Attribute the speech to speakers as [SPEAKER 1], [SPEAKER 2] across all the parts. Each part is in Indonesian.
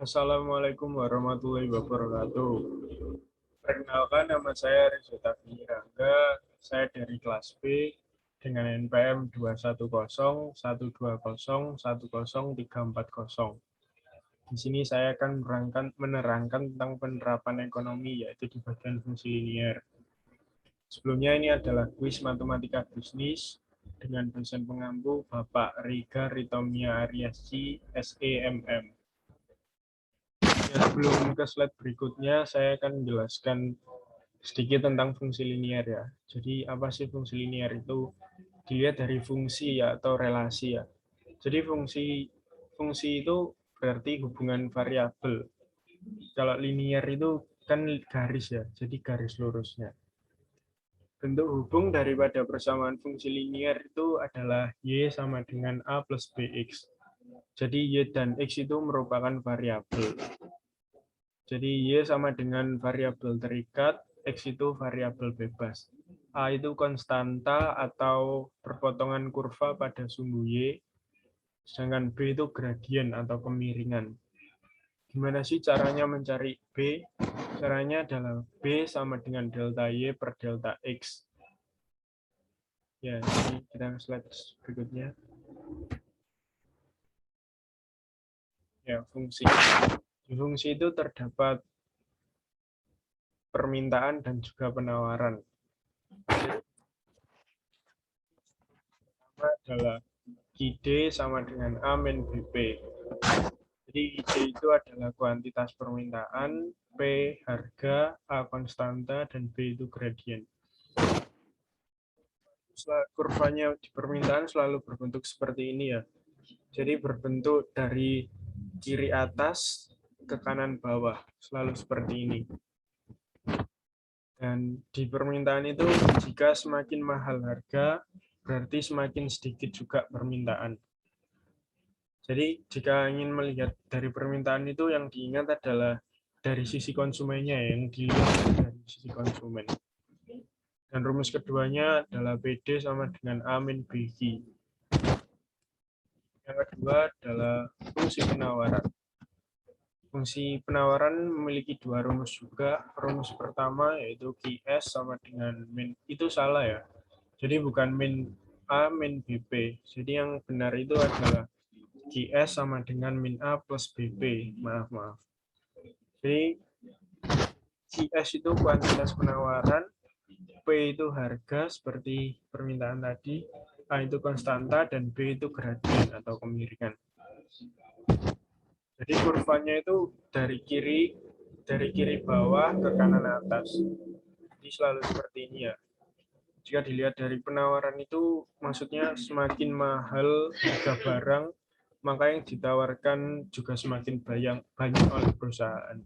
[SPEAKER 1] Assalamualaikum warahmatullahi wabarakatuh. Perkenalkan, nama saya Rizky Rangga. Saya dari kelas B dengan NPM 21012010340. Di sini saya akan menerangkan tentang penerapan ekonomi, yaitu di bagian fungsi linier. Sebelumnya ini adalah kuis matematika bisnis dengan dosen pengampu Bapak Riga Ritomia Aryasci, SEMM. Ya, sebelum ke slide berikutnya, saya akan menjelaskan sedikit tentang fungsi linier ya. Jadi apa sih fungsi linier itu? Dilihat dari fungsi ya atau relasi ya. Jadi fungsi itu berarti hubungan variabel. Kalau linier itu kan garis ya, jadi garis lurusnya. Bentuk hubung daripada persamaan fungsi linier itu adalah Y sama dengan A plus BX. Jadi Y dan X itu merupakan variabel. Jadi Y sama dengan variabel terikat, X itu variabel bebas. A itu konstanta atau perpotongan kurva pada sumbu Y, sedangkan B itu gradien atau kemiringan. Gimana sih caranya mencari B? Caranya adalah B sama dengan delta Y per delta X. Ya, ini kita slide berikutnya. Ya, fungsi. Di fungsi itu terdapat permintaan dan juga penawaran. Pertama adalah ID sama dengan A min BP. Jadi ID itu adalah kuantitas permintaan, P harga, A konstanta, dan B itu gradien. Kurvanya di permintaan selalu berbentuk seperti ini ya. Jadi berbentuk dari kiri atas ke kanan bawah, selalu seperti ini. Dan di permintaan itu jika semakin mahal harga, berarti semakin sedikit juga permintaan. Jadi jika ingin melihat dari permintaan itu yang diingat adalah dari sisi konsumennya, yang dilihat dari sisi konsumen. Dan rumus keduanya adalah PD sama dengan A min BQ. Yang kedua adalah fungsi penawaran. Fungsi penawaran memiliki dua rumus juga. Rumus pertama yaitu QS sama dengan min, itu salah ya. Jadi bukan min A min BP. Jadi yang benar itu adalah QS sama dengan min A plus BP. Maaf. Jadi QS itu kuantitas penawaran, P itu harga seperti permintaan tadi, A itu konstanta, dan B itu gradien atau kemiringan. Jadi kurvanya itu dari kiri bawah ke kanan atas. Jadi selalu seperti ini ya. Jika dilihat dari penawaran itu maksudnya semakin mahal harga barang, maka yang ditawarkan juga semakin banyak oleh perusahaan.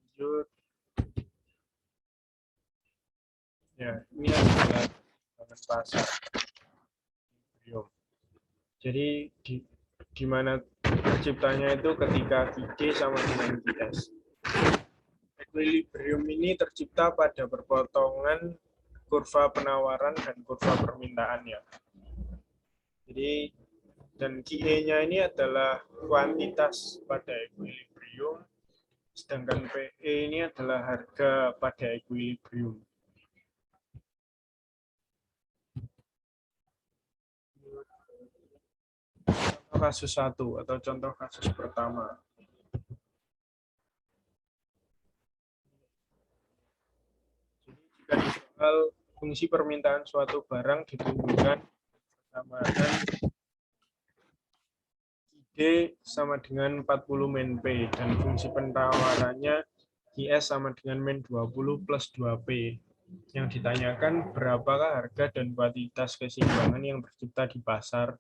[SPEAKER 1] Lanjut. Ya, ini adalah pasar. Jadi di mana terciptanya itu ketika QD sama dengan QS. Equilibrium ini tercipta pada perpotongan kurva penawaran dan kurva permintaan ya. Jadi dan QE-nya ini adalah kuantitas pada equilibrium, sedangkan PE ini adalah harga pada equilibrium. Kasus 1 atau contoh kasus pertama. Jika di soal fungsi permintaan suatu barang ditentukan samakan ID sama dengan 40 min P dan fungsi penawarannya IS sama dengan min 20 plus 2P. Yang ditanyakan berapakah harga dan kuantitas keseimbangan yang tercipta di pasar,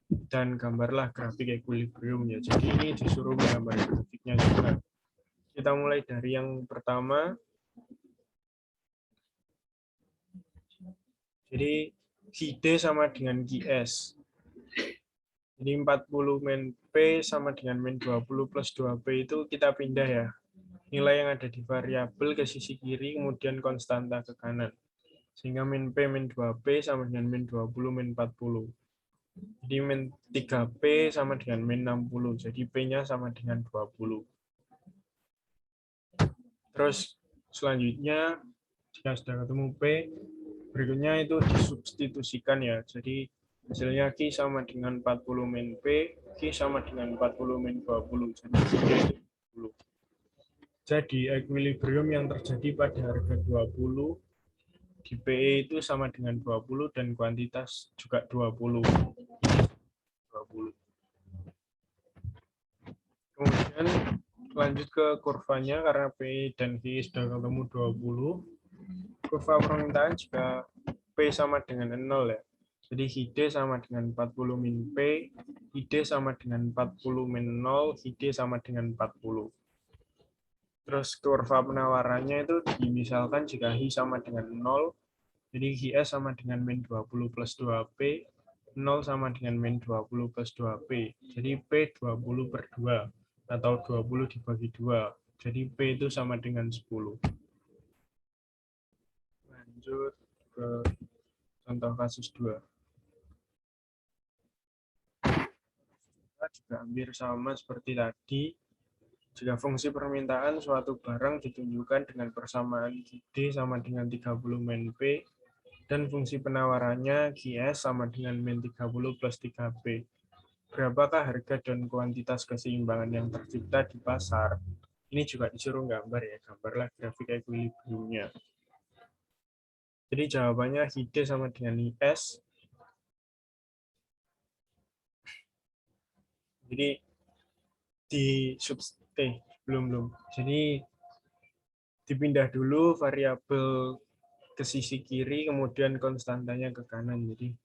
[SPEAKER 1] dan gambarlah grafik equilibrium ya. Jadi ini disuruh menggambar grafiknya juga. Kita mulai dari yang pertama. Jadi QD sama dengan QS. Jadi 40 min P sama dengan min 20 plus 2P itu kita pindah ya. Nilai yang ada di variabel ke sisi kiri, kemudian konstanta ke kanan. Sehingga min P min 2P sama dengan min 20 min 40. Jadi min 3P sama dengan min 60. Jadi P-nya sama dengan 20. Terus selanjutnya, jika sudah ketemu P, berikutnya itu disubstitusikan ya. Jadi hasilnya Q sama dengan 40 min P, Q sama dengan 40 min 20. Jadi 20. Jadi equilibrium yang terjadi pada harga 20 di PE itu sama dengan 20 dan kuantitas juga 20. 20. Kemudian lanjut ke kurvanya karena P dan Q sudah ketemu 20. Kurva permintaan jika P sama dengan 0 ya. Jadi ID sama dengan 40 min P, ID sama dengan 40 min 0, ID sama dengan 40. Terus kurva penawarannya itu dimisalkan jika Hi sama dengan 0, jadi Hs sama dengan min 20 plus 2P, 0 sama dengan min 20 plus 2P. Jadi P 20 per 2, atau 20 dibagi 2. Jadi P itu sama dengan 10. Lanjut ke contoh kasus 2. Kita juga hampir sama seperti tadi. Jika fungsi permintaan suatu barang ditunjukkan dengan persamaan D sama dengan 30 min P, dan fungsi penawarannya GS sama dengan min 30 plus 3P. Berapakah harga dan kuantitas keseimbangan yang tercipta di pasar? Ini juga disuruh gambar ya, gambarlah grafik equilibriumnya. Jadi jawabannya ID sama dengan IS. Jadi belum. Jadi dipindah dulu variabel ke sisi kiri, kemudian konstantanya ke kanan. Jadi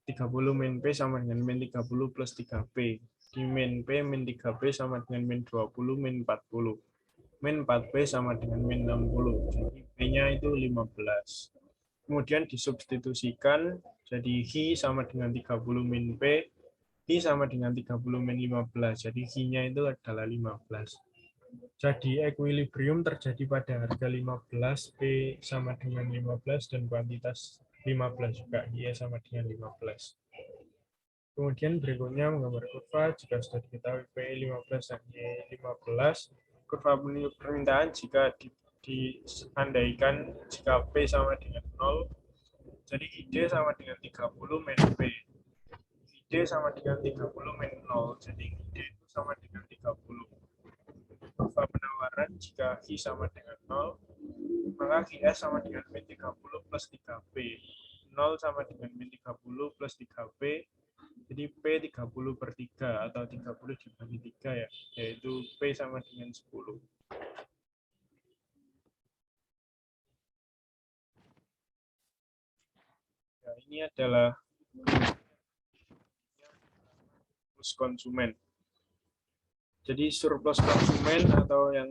[SPEAKER 1] 30 min P sama dengan min 30 plus 3P. Di min P, min 3P sama dengan min 20, min 40. Min 4P sama dengan min 60. Jadi P-nya itu 15. Kemudian disubstitusikan, jadi Hi sama dengan 30 min P, Hi sama dengan 30 min 15. Jadi Hi-nya itu adalah 15. Jadi equilibrium terjadi pada harga 15, P sama dengan 15, dan kuantitas 15 juga, Y sama dengan 15. Kemudian berikutnya menggambar kurva jika sudah diketahui P 15 dan Y 15. Kurva permintaan jika diandaikan jika P sama dengan 0, jadi ID sama dengan 30 min P. ID sama dengan 30 min 0, jadi ID itu sama dengan 30. Kurva penawaran jika I sama dengan 0, maka QS sama dengan min 30 plus 3P. 0 sama dengan min 30 plus 3P, jadi P 30 per 3 atau 30 dibagi 3 ya, yaitu P sama dengan 10. Nah, ini adalah surplus konsumen. Jadi surplus konsumen atau yang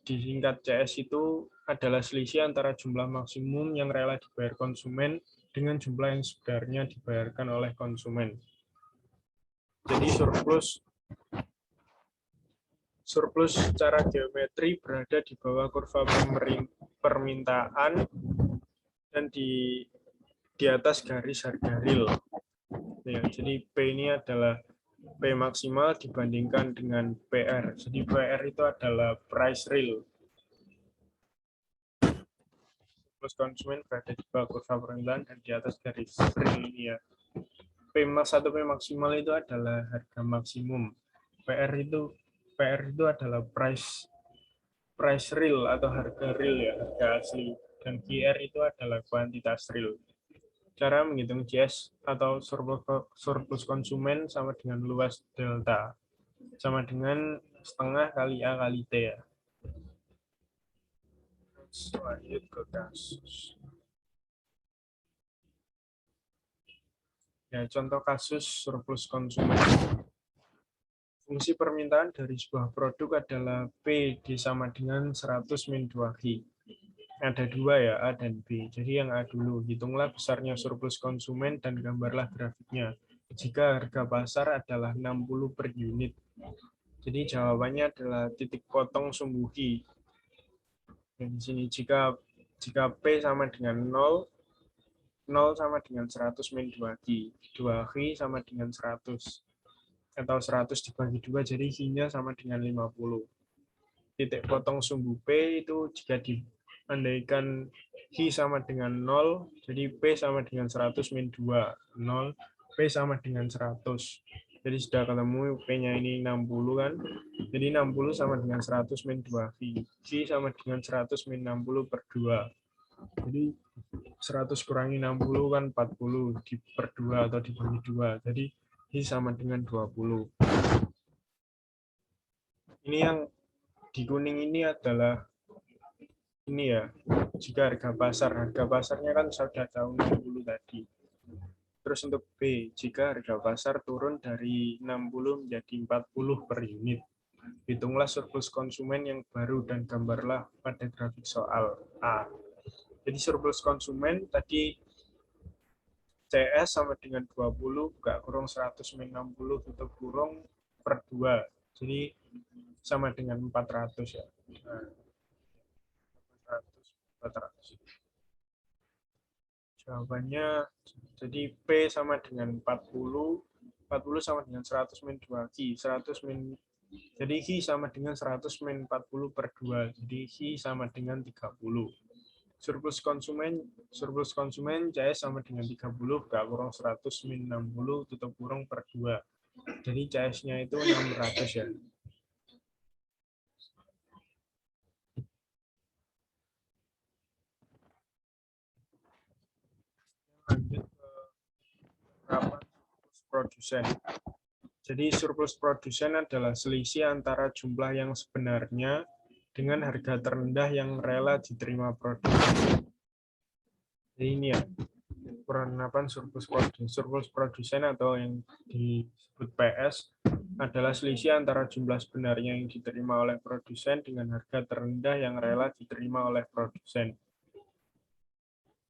[SPEAKER 1] disingkat CS itu adalah selisih antara jumlah maksimum yang rela dibayar konsumen dengan jumlah yang sebenarnya dibayarkan oleh konsumen. Jadi surplus secara geometri berada di bawah kurva permintaan dan di atas garis harga real. Ya, jadi P ini adalah P maksimal dibandingkan dengan PR. Jadi PR itu adalah price real. Surplus konsumen berada di bawah kurva permintaan dan di atas garis real ini ya. P1 P maksimal itu adalah harga maksimum. PR itu adalah price real atau harga real ya, harga asli. Dan QR itu adalah kuantitas real. Cara menghitung CS atau surplus konsumen sama dengan luas delta. Sama dengan setengah kali A kali T ya. Lanjut ke kasus. Ya, contoh kasus surplus konsumen. Fungsi permintaan dari sebuah produk adalah P sama dengan 100 min 2G. Ada dua ya, A dan B. Jadi yang A dulu, hitunglah besarnya surplus konsumen dan gambarlah grafiknya. Jika harga pasar adalah 60 per unit. Jadi jawabannya adalah titik potong sumbu I. Dan di sini jika P sama dengan 0, 0 sama dengan 100 min 2Q. 2Q sama dengan 100. Atau 100 dibagi 2, jadi Q-nya sama dengan 50. Titik potong sumbu P itu jika diandaikan Q sama dengan 0, jadi P sama dengan 100 min 2. 0, P sama dengan 100. Jadi sudah ketemu P-nya ini 60 kan. Jadi 60 sama dengan 100 min 2 Q. Q sama dengan 100 min 60 per 2. Jadi 100 kurangi 60 kan 40 per 2 atau dibagi 2. Jadi Q sama dengan 20. Ini yang di kuning ini adalah ini ya, jika harga pasarnya kan sudah tahu 60 tadi. Terus untuk B, jika harga pasar turun dari 60 menjadi 40 per unit, hitunglah surplus konsumen yang baru dan gambarlah pada grafik soal A. Jadi surplus konsumen tadi CS sama dengan 20, buka kurung 100 min 60 tutup kurung per 2. Jadi sama dengan 400 ya. Nah, 400. Jawabannya jadi P sama dengan 40 sama dengan 100 min 2Q. 100 min, jadi Q sama dengan 100 min 40 per 2. Jadi Q sama dengan 30. Surplus konsumen CS sama dengan 30, gak kurang 100 min 60 tutup kurung per 2. Jadi CS-nya itu 600 ya. Lanjut ke berapa produsen. Jadi surplus produsen adalah selisih antara jumlah yang sebenarnya dengan harga terendah yang rela diterima produsen. Jadi ini ya, penerapan surplus produsen. Surplus produsen atau yang disebut PS adalah selisih antara jumlah sebenarnya yang diterima oleh produsen dengan harga terendah yang rela diterima oleh produsen.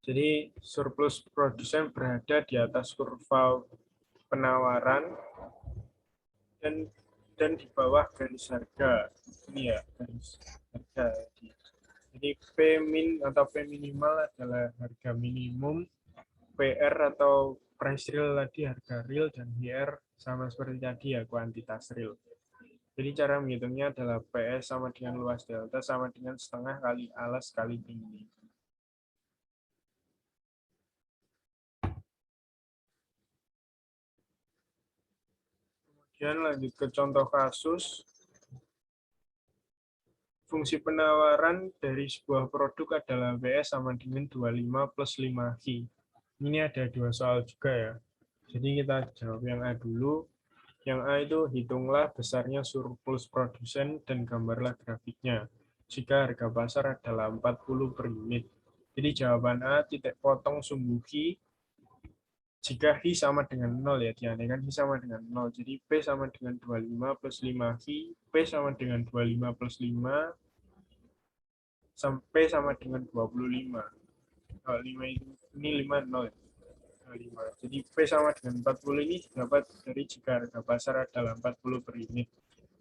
[SPEAKER 1] Jadi surplus produsen berada di atas kurva penawaran dan di bawah garis harga. Ini ya, garis harga. Jadi P min atau P minimal adalah harga minimum, PR atau price real tadi harga real, dan HR sama seperti tadi ya, kuantitas real. Jadi cara menghitungnya adalah PS sama dengan luas delta sama dengan setengah kali alas kali tinggi. Kemudian lanjut ke contoh kasus. Fungsi penawaran dari sebuah produk adalah WS sama dengan 25 plus 5Q. Ini ada dua soal juga ya. Jadi kita jawab yang A dulu. Yang A itu hitunglah besarnya surplus produsen dan gambarlah grafiknya. Jika harga pasar adalah 40 per unit. Jadi jawaban A titik potong sumbu Q. Jika Q sama dengan 0 ya, diandaikan Q sama dengan 0. Jadi P sama dengan 25 plus 5Q. P sama dengan 25 plus 5 sampai sama dengan 25. 5 ini 5 0. 5. Jadi P sama dengan 40 ini dapat dari jika harga pasar adalah 40 per unit.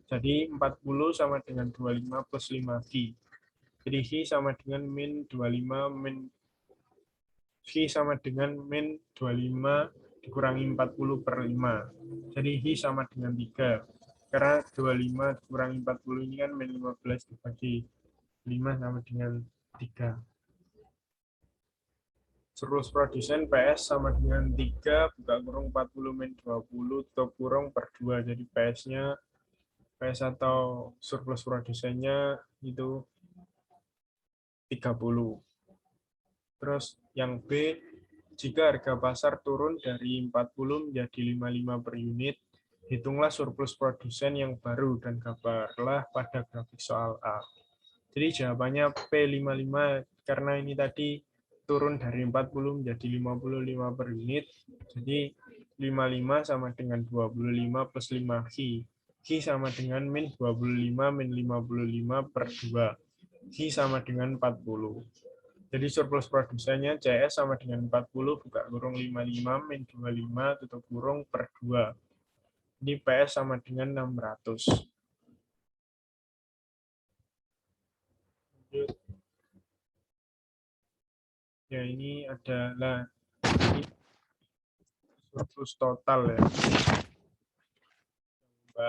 [SPEAKER 1] Jadi 40 sama dengan 25 plus 5Q. Jadi Q sama dengan min 25 min Q sama dengan min 25 dikurangi 40 per 5. Jadi Q sama dengan 3. Karena 25 dikurangi 40 ini kan min 15 dibagi 5 sama dengan 3. Surplus produsen PS sama dengan 3, buka kurung 40 min 20, tutup kurung per 2. Jadi PS-nya, PS atau surplus produsennya itu 30. Terus yang B, jika harga pasar turun dari 40 menjadi 55 per unit, hitunglah surplus produsen yang baru dan gambarlah pada grafik soal A. Jadi jawabannya P55 karena ini tadi turun dari 40 menjadi 55 per unit. Jadi 55 sama dengan 25 plus 5Q. Q sama dengan min 25 min 55 per 2. Q sama dengan 40. Jadi surplus produsennya CS sama dengan 40, buka kurung 55 min 25 tutup kurung per 2. Ini PS sama dengan 600. Ya ini adalah surplus total ya.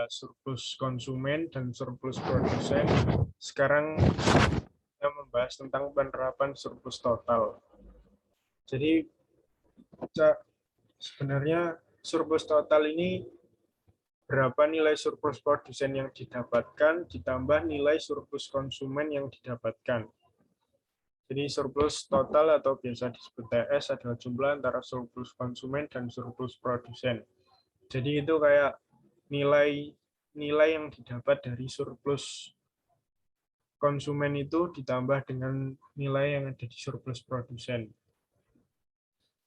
[SPEAKER 1] Surplus konsumen dan surplus produsen. Sekarang kita membahas tentang penerapan surplus total. Jadi sebenarnya surplus total ini berapa nilai surplus produsen yang didapatkan ditambah nilai surplus konsumen yang didapatkan. Jadi surplus total atau biasa disebut TS adalah jumlah antara surplus konsumen dan surplus produsen. Jadi itu kayak nilai yang didapat dari surplus konsumen itu ditambah dengan nilai yang ada di surplus produsen.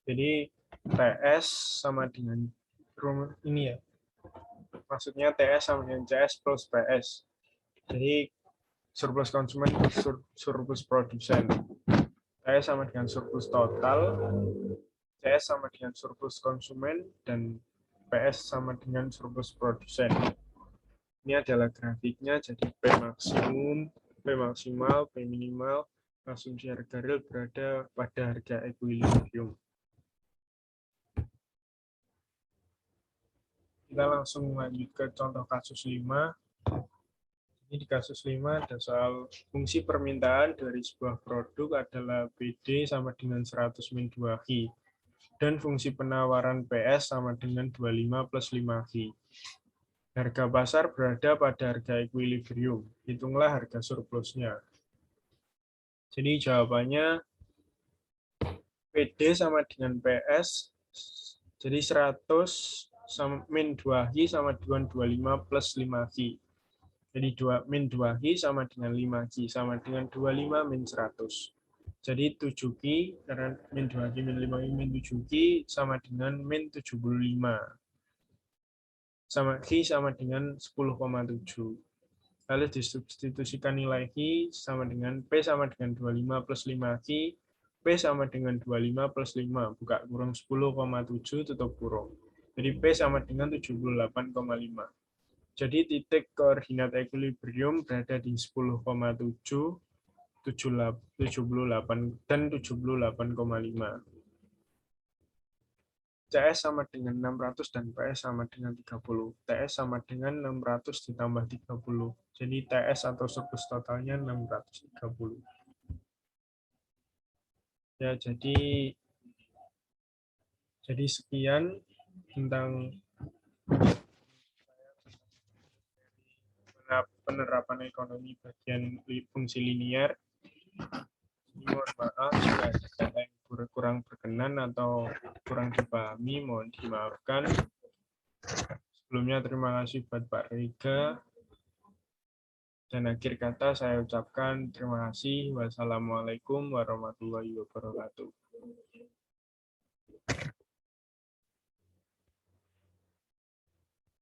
[SPEAKER 1] Jadi TS sama dengan ini ya. Maksudnya TS sama dengan CS plus PS. Jadi surplus konsumen plus surplus produsen. TS sama dengan surplus total, CS sama dengan surplus konsumen, dan PS sama dengan surplus produsen. Ini adalah grafiknya, jadi P maksimum, P maksimal, P minimal, asumsi harga real berada pada harga equilibrium. Kita langsung lanjut ke contoh kasus 5. Ini di kasus 5 ada soal fungsi permintaan dari sebuah produk adalah PD sama dengan 100 min 2Q. Dan fungsi penawaran PS sama dengan 25 plus 5Q. Harga pasar berada pada harga equilibrium. Hitunglah harga surplusnya. Jadi jawabannya PD sama dengan PS. Jadi 100 sama min 2Q sama dengan 25 plus 5Q. Jadi min 2Q sama dengan 5Q sama dengan 25 min 100. Jadi 7Q, karena min 2Q min 5Q min 7Q sama dengan min 75. Sama Q sama dengan 10,7. Lalu disubstitusikan nilai Q sama dengan P sama dengan 25 plus 5Q, P sama dengan 25 plus 5, buka kurung 10,7 tutup kurung. Jadi P sama dengan 78,5. Jadi titik koordinat equilibrium berada di 10,7, 78 dan 78,5. CS sama dengan 600 dan PS sama dengan 30. TS sama dengan 600 ditambah 30. Jadi TS atau surplus totalnya 630. Ya, jadi sekian tentang penerapan ekonomi bagian fungsi linier. Mohon maaf jika ada kata yang kurang berkenan atau kurang dipahami, mohon dimaafkan. Sebelumnya terima kasih buat Pak Rega. Dan akhir kata saya ucapkan terima kasih. Wassalamualaikum warahmatullahi wabarakatuh.